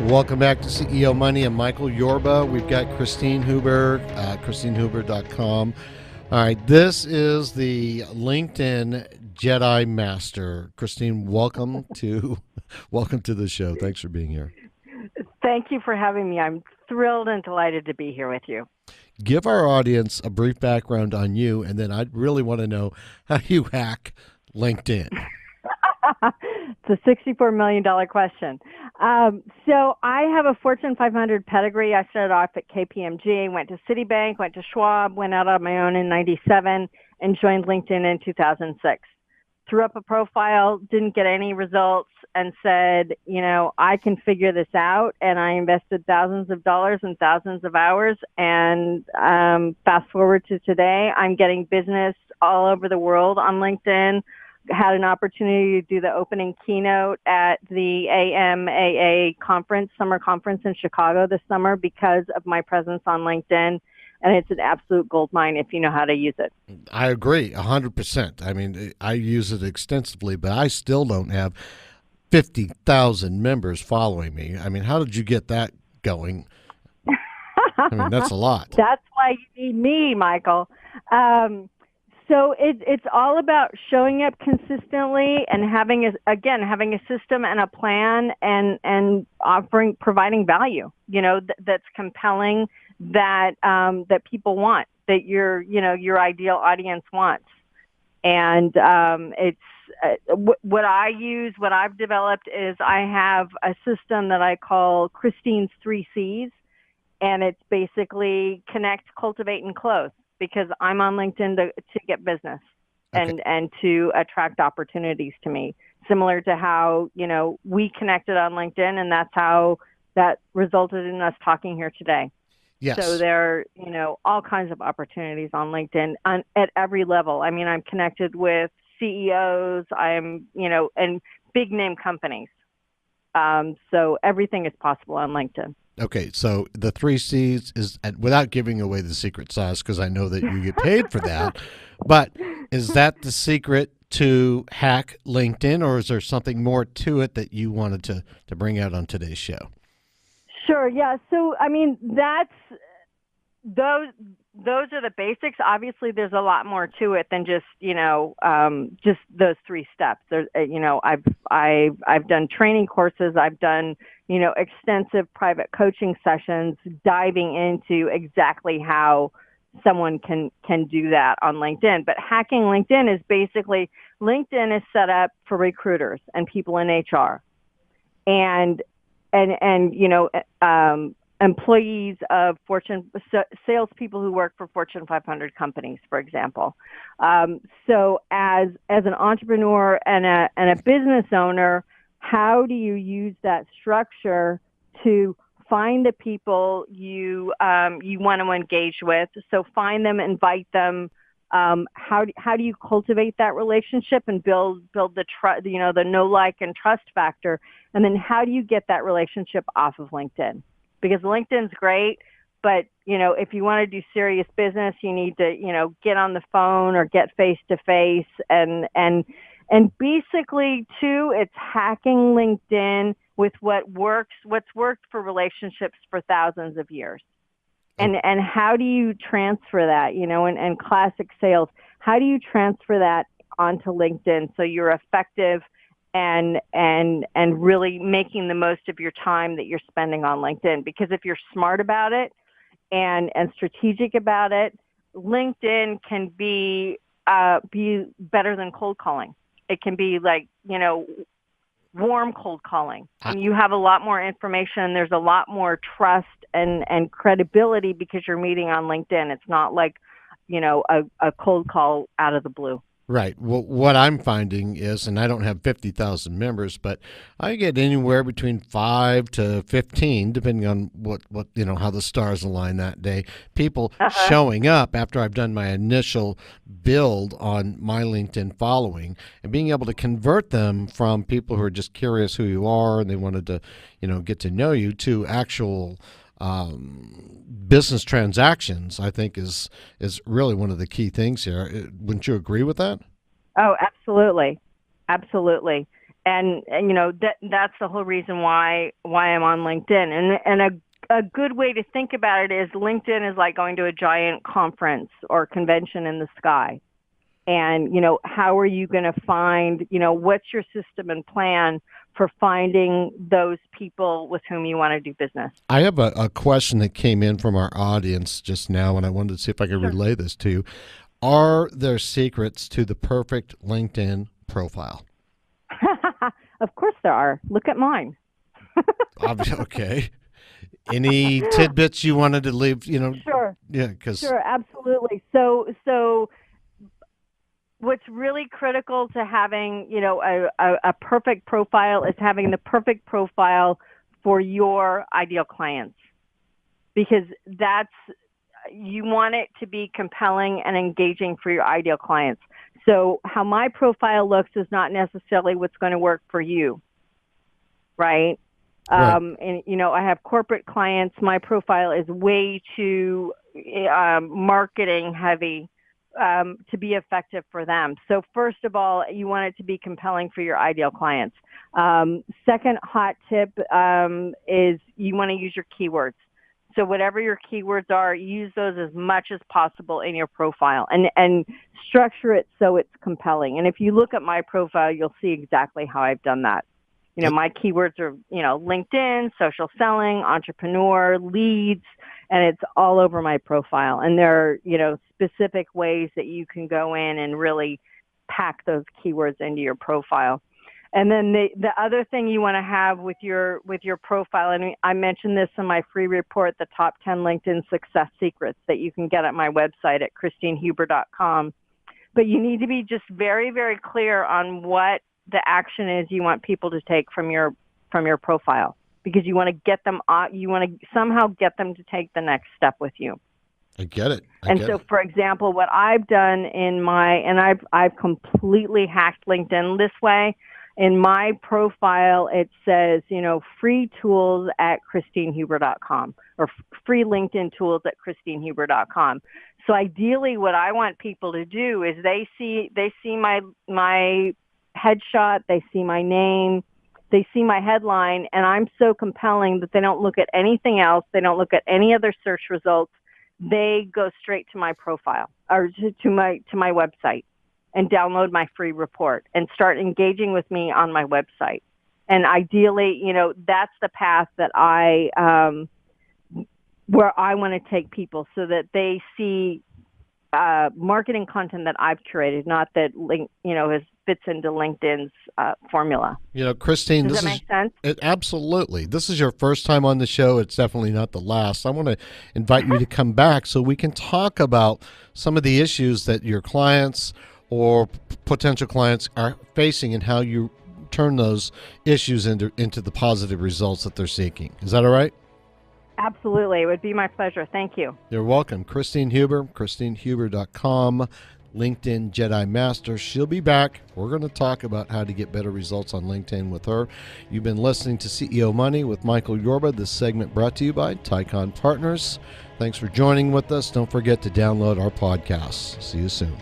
Welcome back to CEO Money. I'm Michael Yorba. We've got Christine Hueber, ChristineHueber.com. All right, this is the LinkedIn Jedi Master. Christine, welcome to the show. Thanks for being here. Thank you for having me. I'm thrilled and delighted to be here with you. Give our audience a brief background on you, and then I'd really want to know how you hack LinkedIn. It's a $64 million question. So I have a Fortune 500 pedigree. I started off at KPMG, went to Citibank, went to Schwab, went out on my own in 97, and joined LinkedIn in 2006. Threw up a profile, didn't get any results, and said, I can figure this out. And I invested thousands of dollars and thousands of hours. And fast forward to today, I'm getting business all over the world on LinkedIn. Had an opportunity to do the opening keynote at the AMAA conference, summer conference in Chicago this summer because of my presence on LinkedIn. And it's an absolute gold mine if you know how to use it. I agree 100%. I mean, I use it extensively, but I still don't have 50,000 members following me. I mean, how did you get that going? I mean, that's a lot. That's why you need me, Michael. So it's all about showing up consistently and having a system and a plan and providing value, that's compelling, that people want, that your ideal audience wants. And what I've developed is I have a system that I call Christine's 3Cs, and it's basically connect, cultivate, and close. Because I'm on LinkedIn to get business and to attract opportunities to me, similar to how, we connected on LinkedIn, and that's how that resulted in us talking here today. Yes. So there are, all kinds of opportunities on LinkedIn at every level. I mean, I'm connected with CEOs, and big name companies. So everything is possible on LinkedIn. Okay, so the 3Cs is, without giving away the secret sauce, because I know that you get paid for that, but is that the secret to hack LinkedIn, or is there something more to it that you wanted to bring out on today's show? Sure, yeah. So, I mean, those are the basics. Obviously, there's a lot more to it than just those three steps. There's, I've done training courses. I've done, extensive private coaching sessions diving into exactly how someone can do that on LinkedIn. But hacking LinkedIn is basically, LinkedIn is set up for recruiters and people in HR and employees of salespeople who work for Fortune 500 companies, for example. So as an entrepreneur and a business owner, how do you use that structure to find the people you want to engage with? So find them, invite them. How do you cultivate that relationship and build the trust, the know, like, and trust factor? And then how do you get that relationship off of LinkedIn? Because LinkedIn's great, but, if you want to do serious business, you need to, get on the phone or get face to face. And basically, too, it's hacking LinkedIn with what's worked for relationships for thousands of years. And how do you transfer that, and classic sales, how do you transfer that onto LinkedIn so you're effective and really making the most of your time that you're spending on LinkedIn? Because if you're smart about it and strategic about it, LinkedIn can be better than cold calling. It can be like, warm cold calling. And you have a lot more information. There's a lot more trust and credibility because you're meeting on LinkedIn. It's not like, a cold call out of the blue. Right. Well, what I'm finding is, and I don't have 50,000 members, but I get anywhere between 5 to 15, depending on what how the stars align that day. People showing up after I've done my initial build on my LinkedIn following, and being able to convert them from people who are just curious who you are and they wanted to, get to know you, to actual business transactions, I think is really one of the key things here. Wouldn't you agree with that? Oh, absolutely. Absolutely. and that's the whole reason why I'm on LinkedIn. And a good way to think about it is LinkedIn is like going to a giant conference or convention in the sky. And, how are you going to find, what's your system and plan for finding those people with whom you want to do business? I have a question that came in from our audience just now, and I wanted to see if I could relay this to you. Are there secrets to the perfect LinkedIn profile? Of course there are. Look at mine. Okay. Any tidbits you wanted to leave? Sure. Yeah, sure, absolutely. So what's really critical to having a perfect profile is having the perfect profile for your ideal clients, because you want it to be compelling and engaging for your ideal clients. So how my profile looks is not necessarily what's going to work for you, right? Right. And I have corporate clients. My profile is way too marketing heavy to be effective for them. So first of all, you want it to be compelling for your ideal clients. Second hot tip is you want to use your keywords. So whatever your keywords are, use those as much as possible in your profile and structure it so it's compelling. And if you look at my profile, you'll see exactly how I've done that. My keywords are, LinkedIn, social selling, entrepreneur, leads, and it's all over my profile. And there are, specific ways that you can go in and really pack those keywords into your profile. And then the other thing you want to have with your profile, and I mentioned this in my free report, the top 10 LinkedIn success secrets that you can get at my website at christinehuber.com. But you need to be just very, very clear on what the action is you want people to take from your profile, because you want to get them, you want to somehow get them to take the next step with you. I get it. For example, what I've done I've completely hacked LinkedIn this way. In my profile, it says, free tools at christinehuber.com or free LinkedIn tools at christinehuber.com. So ideally, what I want people to do is they see my headshot, they see my name, they see my headline, and I'm so compelling that they don't look at anything else. They don't look at any other search results. They go straight to my profile or to my website and download my free report and start engaging with me on my website. And ideally, that's the path that where I want to take people, so that they see marketing content that I've curated, not that fits into LinkedIn's formula. Christine, does that make sense? Absolutely. This is your first time on the show. It's definitely not the last. I want to invite you to come back so we can talk about some of the issues that your clients or potential clients are facing and how you turn those issues into the positive results that they're seeking. Is that all right? Absolutely. It would be my pleasure. Thank you. You're welcome. Christine Hueber, christinehuber.com, LinkedIn Jedi Master. She'll be back. We're going to talk about how to get better results on LinkedIn with her. You've been listening to CEO Money with Michael Hueber. This segment brought to you by Tycon Partners. Thanks for joining with us. Don't forget to download our podcasts. See you soon.